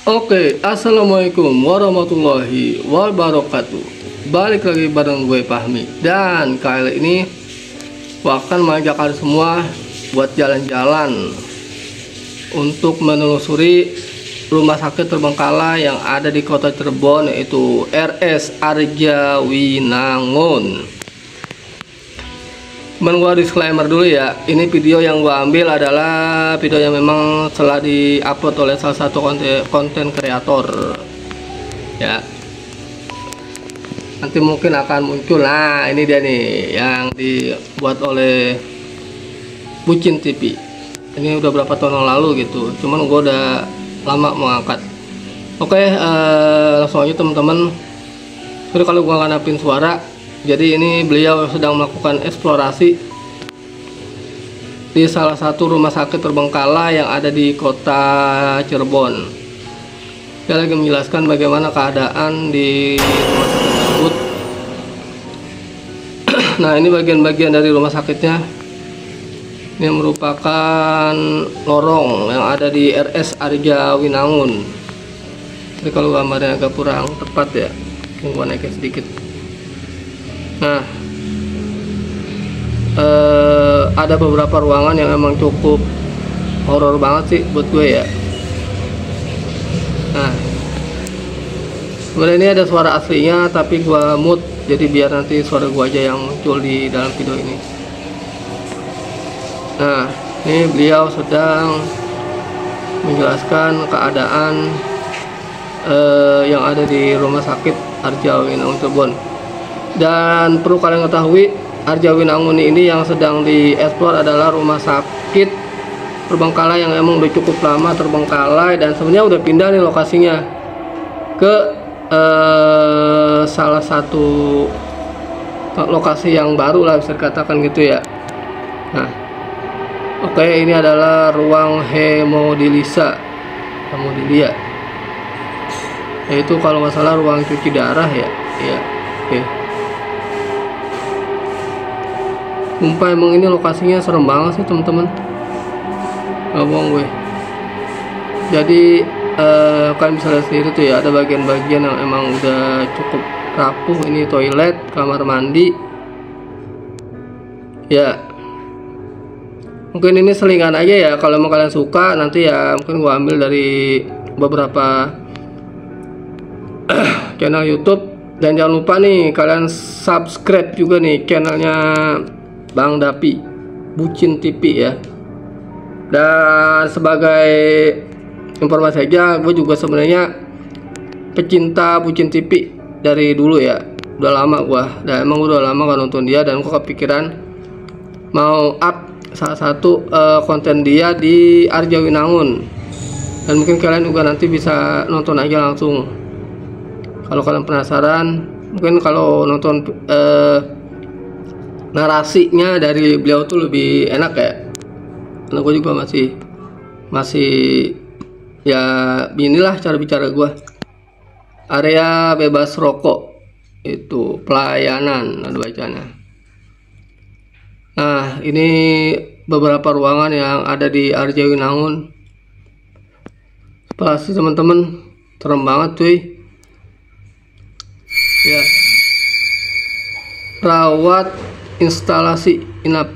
Oke, assalamualaikum warahmatullahi wabarakatuh. Balik lagi bareng gue Fahmi. Dan kali ini gue akan mengajak kalian semua buat jalan-jalan untuk menelusuri rumah sakit terbengkalai yang ada di kota Cirebon, yaitu RS Arjawinangun. Cuman gua disclaimer dulu ya, ini video yang gua ambil adalah video yang memang telah diupload oleh salah satu konten kreator ya. Nanti mungkin akan muncul, nah ini dia nih yang dibuat oleh Bucin TV. Ini udah berapa tahun yang lalu gitu, cuman gua udah lama mengangkat. Oke, langsung aja teman-teman. Sorry kalau gua nganapin suara. Jadi ini beliau sedang melakukan eksplorasi di salah satu rumah sakit terbengkalai yang ada di kota Cirebon. Dia lagi menjelaskan bagaimana keadaan di rumah sakit tersebut. Nah, ini bagian-bagian dari rumah sakitnya. Ini merupakan lorong yang ada di RS Arjawinangun. Jadi kalau gambarnya agak kurang tepat ya, mungkin gua naikin sedikit. Nah, ada beberapa ruangan yang emang cukup horor banget sih buat gue ya. Nah, sebenarnya ini ada suara aslinya tapi gue mute, jadi biar nanti suara gue aja yang muncul di dalam video ini. Nah, ini beliau sedang menjelaskan keadaan yang ada di rumah sakit Arjawinangun Cirebon. Dan perlu kalian ketahui, Arjawinangun ini yang sedang dieksplor adalah rumah sakit terbengkalai yang emang udah cukup lama terbengkalai, dan sebenarnya udah pindah nih lokasinya ke salah satu lokasi yang baru lah, bisa dikatakan gitu ya. Nah, oke, ini adalah ruang hemodilia, yaitu kalau nggak salah ruang cuci darah ya. Oke. Sumpah emang ini lokasinya serem banget sih teman-teman, gak bohong gue. Jadi kalian bisa lihat sendiri tuh ya, ada bagian-bagian yang emang udah cukup rapuh. Ini toilet, kamar mandi ya. Mungkin ini selingan aja ya, kalau mau kalian suka nanti ya mungkin gue ambil dari beberapa channel YouTube. Dan jangan lupa nih kalian subscribe juga nih channelnya Bang Dapi, Bucin TV ya. Dan sebagai informasi aja, gue juga sebenarnya pecinta Bucin TV dari dulu ya. Udah lama gue, dan emang udah lama kan nonton dia, dan gue kepikiran mau up salah satu konten dia di Arjawinangun. Dan mungkin kalian juga nanti bisa nonton aja langsung. Kalau kalian penasaran, mungkin kalau nonton narasinya dari beliau tuh lebih enak ya, karena gue juga masih ya inilah cara bicara gue. Area bebas rokok itu pelayanan, ada bacanya. Nah, ini beberapa ruangan yang ada di Arjawinangun. Pasti teman-teman, serem banget cuy ya. Perawat instalasi inap,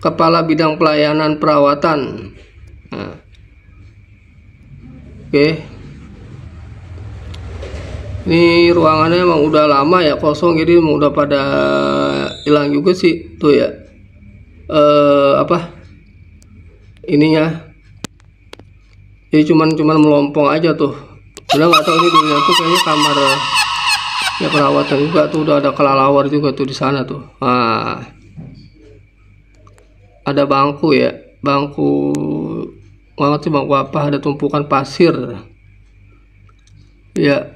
kepala bidang pelayanan perawatan. Nah, oke. Ini ruangannya emang udah lama ya kosong, jadi emang udah pada hilang juga sih tuh ya. Apa ininya, jadi cuman melompong aja tuh. Udah nggak tahu ini dulunya tuh kayaknya kamar ya perawatan juga tuh, udah ada kelelawar juga tuh di sana tuh. Nah, ada bangku ya, bangku banget sih, bangku apa, ada tumpukan pasir ya.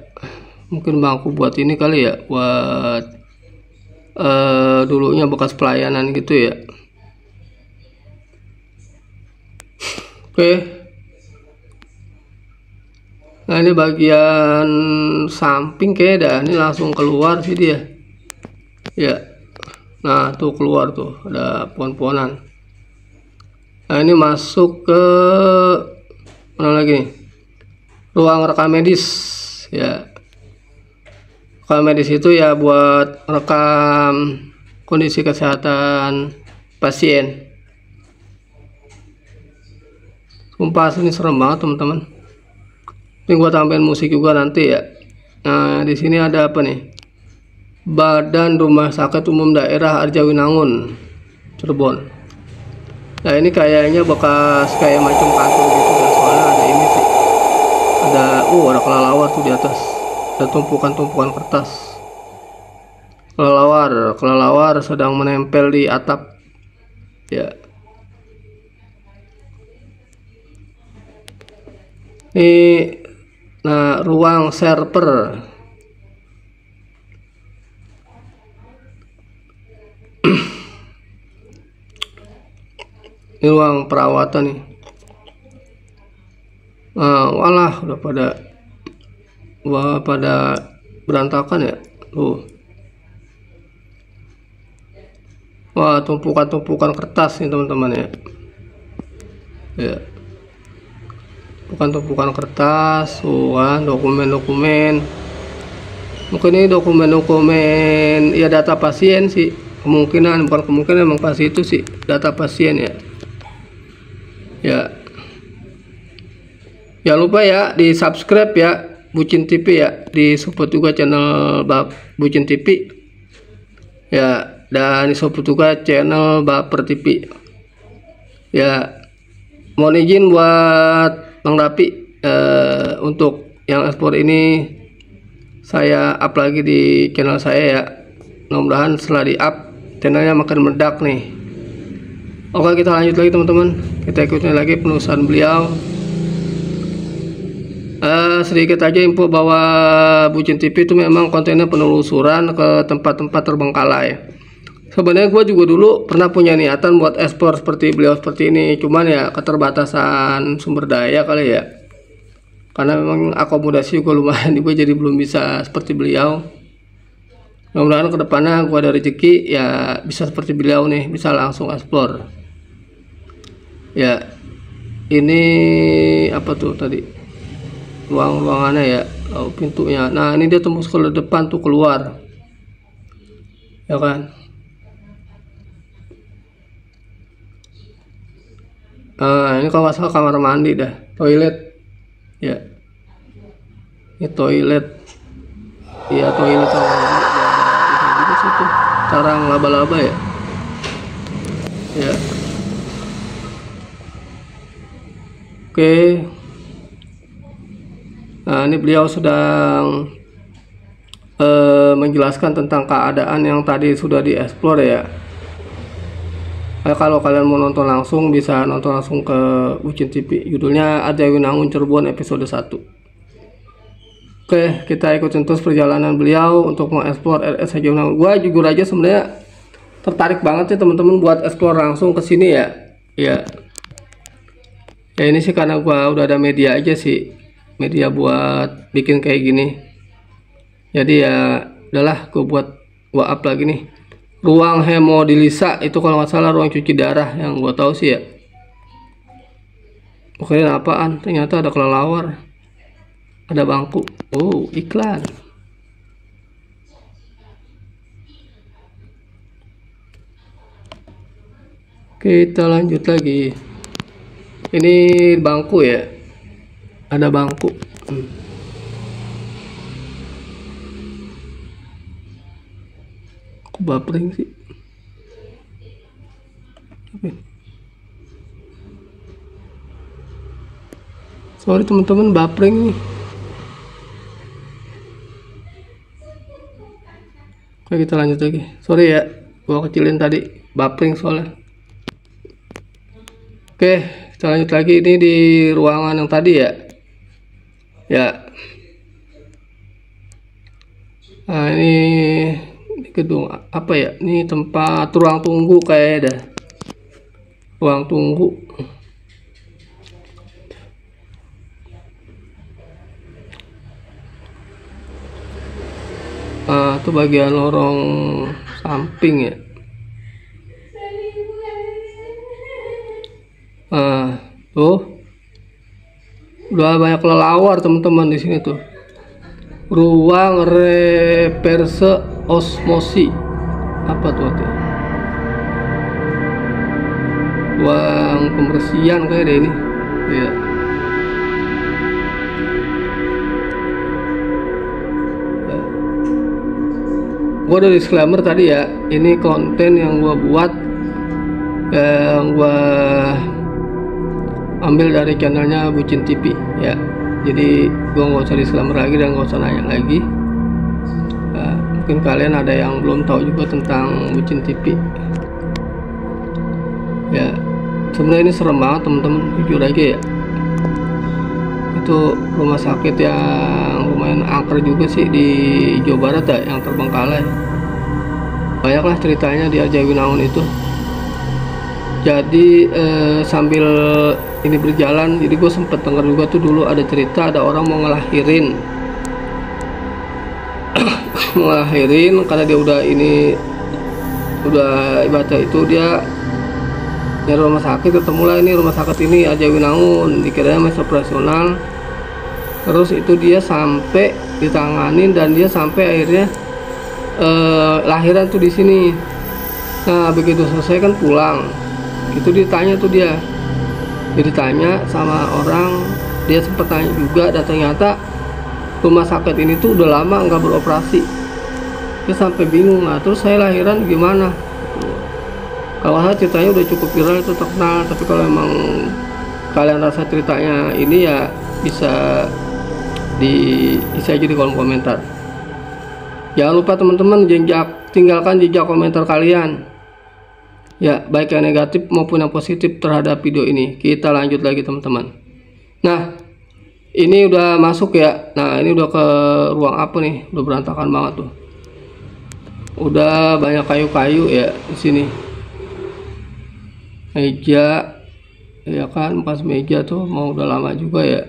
Mungkin bangku buat ini kali ya, buat dulunya bekas pelayanan gitu ya. Oke. Nah, ini bagian samping kayak dah, ini langsung keluar sih dia ya. Nah, tuh keluar tuh ada pohon-pohonan. Nah, ini masuk ke mana lagi nih? ruang rekam medis ya. Rekam medis itu ya buat rekam kondisi kesehatan pasien. Sumpah ini serem banget teman-teman. Ini gua tambahin musik juga nanti ya. Nah, di sini ada apa nih? Badan Rumah Sakit Umum Daerah Arjawinangun, Cirebon. Nah, ini kayaknya bekas kayak macam kantor gitu kan. Soalnya ada ini sih. Ada kelelawar tuh di atas. Ada tumpukan-tumpukan kertas. Kelelawar sedang menempel di atap. Ya. Nah, ruang server. Ini ruang perawatan nih. Nah, walah udah pada berantakan ya. Tuh. Wah, tumpukan-tumpukan kertas nih teman-teman ya. Ya. Tumpukan kertas, kan dokumen-dokumen. Mungkin ini dokumen-dokumen ya data pasien sih. Bukan kemungkinan memang pasti itu sih data pasien ya. Ya. Jangan lupa ya di subscribe ya Bucin TV ya, di support juga channel Bucin TV ya, dan di support juga channel Baper TV ya. Mohon izin buat Bang Dapi untuk yang ekspor ini saya up lagi di channel saya ya. Mudah-mudahan setelah di up channelnya makin meledak nih. Oke, kita lanjut lagi teman-teman. Kita ikutin lagi penulisan beliau. Sedikit aja info bahwa Bucin TV itu memang kontennya penelusuran ke tempat-tempat terbengkalai. Sebenarnya gue juga dulu pernah punya niatan buat ekspor seperti beliau seperti ini, cuman ya keterbatasan sumber daya kali ya. Karena memang akomodasi gue lumayan juga, jadi belum bisa seperti beliau. Mudah-mudahan kedepannya gue ada rezeki ya bisa seperti beliau nih, bisa langsung eksplor. Ya, ini apa tuh tadi? Ruangannya ya, pintunya. Nah, ini dia tembus ke depan tuh keluar. Ya kan? Nah, ini kalau nggak salah kamar mandi dah, toilet. Ya. Ini toilet. Iya, toilet sama mandi. Ada juga situ. Sarang laba-laba ya. Ya. Oke. Nah, ini beliau sedang menjelaskan tentang keadaan yang tadi sudah dieksplor ya. Kalau kalian mau nonton langsung bisa nonton langsung ke Bucin TV. Judulnya Arjawinangun Cirebon episode 1. Oke, kita ikutin terus perjalanan beliau untuk mengeksplor RS Arjawinangun. Gua jujur aja sebenarnya tertarik banget sih teman-teman buat eksplor langsung ke sini ya. Ya. Ya ini sih karena gua udah ada media aja sih. Media buat bikin kayak gini. Jadi ya udahlah gua up lagi nih. Ruang hemodilisa itu kalau nggak salah ruang cuci darah yang gua tahu sih ya. Oke, apaan? Ternyata ada kelelawar. Ada bangku. Oh, iklan. Kita lanjut lagi. Ini bangku ya. Ada bangku. Aku bapering sih. Sorry teman-teman, bapering nih. Oke, kita lanjut lagi. Sorry ya, gua kecilin tadi. Bapering soalnya. Oke, kita lanjut lagi. Ini di ruangan yang tadi ya. Ya. Nah, ini gedung apa ya? Ini tempat ruang tunggu kayak dah. Ruang tunggu. Itu bagian lorong samping ya. Tuh. Udah banyak kelelawar teman-teman di sini tuh. Ruang reverse osmosi. Apa tuh artinya? Ruang pembersihan kayak deh ini. Ya. Gue udah disclaimer tadi ya, ini konten yang gue buat, yang gue ambil dari channelnya Bucin TV ya. Jadi gue nggak usah disclaimer lagi dan nggak usah nanya lagi. Mungkin kalian ada yang belum tahu juga tentang Bucin TV ya. Sebenarnya ini serem banget teman-teman, jujur aja ya. Itu rumah sakit yang lumayan angker juga sih di Jawa Barat ya, yang terbengkalai. Banyaklah ceritanya di Arjawinangun itu. Jadi sambil ini berjalan, jadi gue sempet denger juga tuh dulu ada cerita ada orang mau ngelahirin ngelahirin karena dia udah ibadah itu, dia nyari rumah sakit, ketemulah ini rumah sakit ini Arjawinangun, dikiranya masih operasional. Terus itu dia sampai ditanganin dan dia sampai akhirnya lahiran tuh di sini. Nah begitu selesai kan pulang, itu ditanya tuh dia tanya sama orang, dia sempat tanya juga, dan ternyata rumah sakit ini tuh udah lama nggak beroperasi. Dia sampai bingung, nah terus saya lahiran gimana? Kalau saya ceritanya udah cukup viral, itu terkenal. Tapi kalau emang kalian rasa ceritanya ini ya bisa isi aja di kolom komentar. Jangan lupa teman-teman tinggalkan jejak komentar kalian ya, baik yang negatif maupun yang positif terhadap video ini. Kita lanjut lagi teman-teman. Nah ini udah masuk ya. Nah ini udah ke ruang apa nih, udah berantakan banget tuh, udah banyak kayu-kayu ya di sini. Meja ya kan, pas meja tuh mau udah lama juga ya.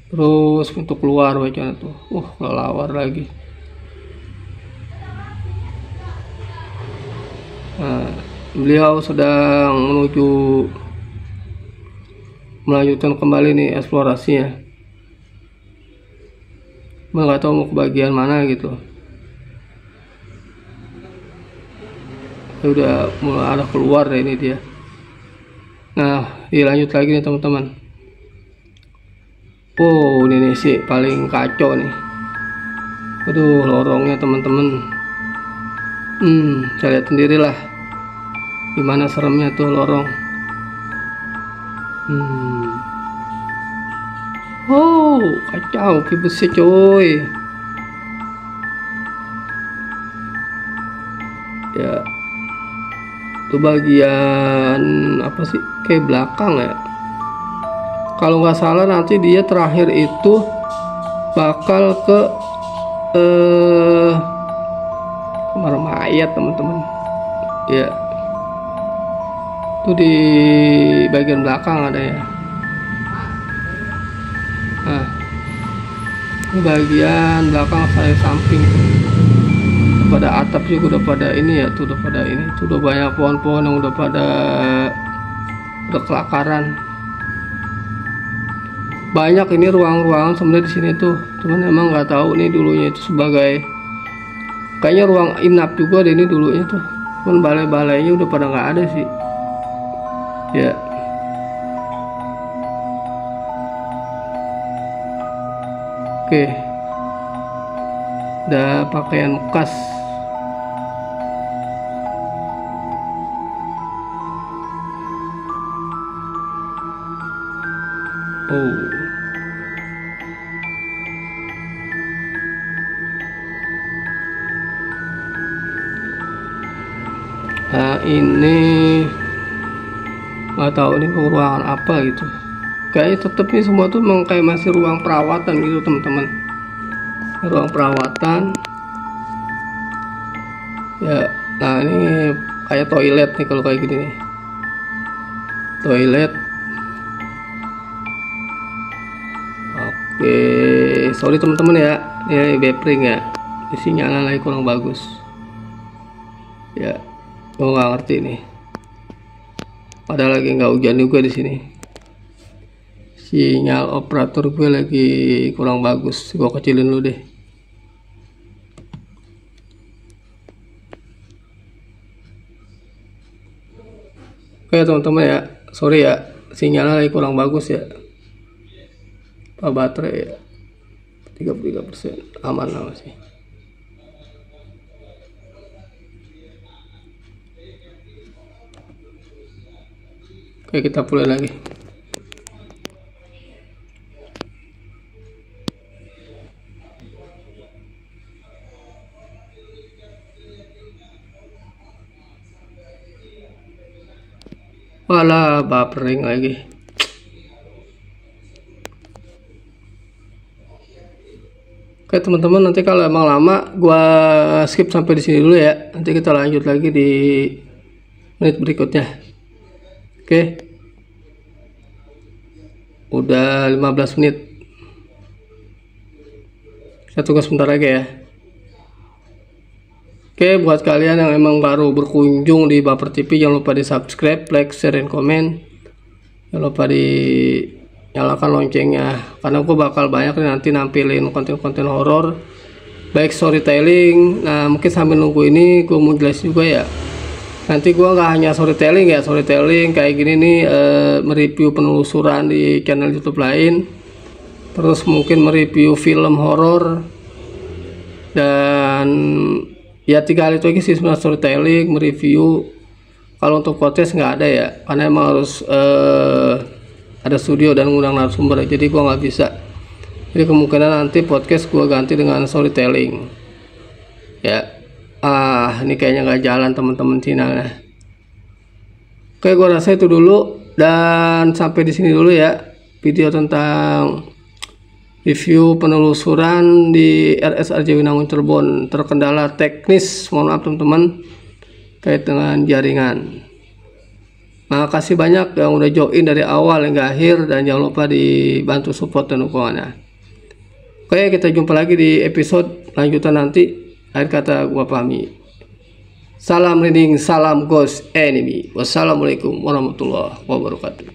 Terus pintu keluar bacanya tuh, kelelawar lagi. Nah, beliau sedang melanjutkan kembali nih eksplorasinya. Nggak tahu mau ke bagian mana gitu. Udah mulai ada keluar deh ini dia. Nah dilanjut lagi nih teman-teman. Ini sih paling kacau nih. Aduh lorongnya teman-teman. Saya lihat sendirilah gimana seremnya tuh lorong. Kacau kibusnya coy ya. Itu bagian apa sih, kayak belakang ya kalau nggak salah. Nanti dia terakhir itu bakal ke kamar mayat teman-teman ya. Itu di bagian belakang ada ya. Nah ini bagian belakang saya samping, pada atap juga udah pada ini ya, tuh udah pada ini, tuh udah banyak pohon-pohon yang udah kelakaran. Banyak ini ruang-ruangan sebenarnya di sini tuh, cuman emang nggak tahu nih dulunya itu sebagai kayaknya ruang inap juga deh ini dulunya tuh, cuman balai-balainya udah pada nggak ada sih ya. Oke, ada pakaian bekas. Nah ini nggak tahu ini ruangan apa gitu. Kayaknya tetep nih semua tuh memang kayak masih ruang perawatan gitu teman-teman. Ruang perawatan ya. Nah ini kayak toilet nih kalau kayak gini nih, toilet. Oke, sorry teman-teman ya, ini backring ya, ini sinyalnya lagi kurang bagus ya. Gue nggak ngerti nih, padahal lagi nggak hujan juga di sini Sinyal operator gue lagi kurang bagus, gue kecilin dulu deh. Oke teman-teman ya, sorry ya, sinyalnya lagi kurang bagus ya. Baterai ya 33%, aman lah masih. Oke, kita mulai lagi. Walah, buffering lagi. Oke teman-teman, nanti kalau emang lama gua skip sampai di sini dulu ya. Nanti kita lanjut lagi di menit berikutnya. Oke. Udah 15 menit. Saya tunggu sebentar lagi ya. Oke, buat kalian yang emang baru berkunjung di Baper TV, jangan lupa di subscribe, like, share, dan komen. Jangan lupa di nyalakan loncengnya, karena gue bakal banyak nanti nampilin konten-konten horor, baik storytelling. Nah, mungkin sambil nunggu ini gue mau jelas juga ya. Nanti gue nggak hanya storytelling ya, storytelling kayak gini nih, mereview penelusuran di channel YouTube lain, terus mungkin mereview film horor, dan ya 3 hal itu aja sih sebenarnya, storytelling, mereview. Kalau untuk podcast nggak ada ya, karena emang harus ada studio dan ngundang narasumber, jadi gua nggak bisa. Jadi kemungkinan nanti podcast gua ganti dengan storytelling ya. Ini kayaknya nggak jalan teman-teman channelnya. Oke, gua rasa itu dulu, dan sampai di sini dulu ya video tentang review penelusuran di RS Arja Winangun Cirebon. Terkendala teknis, mohon maaf teman-teman, kait dengan jaringan. Makasih banyak yang udah join dari awal hingga akhir, dan jangan lupa dibantu support dan dukungannya. Oke, kita jumpa lagi di episode lanjutan nanti. Akhir kata gua pamit. Salam reading, salam ghost enemy. Wassalamualaikum warahmatullahi wabarakatuh.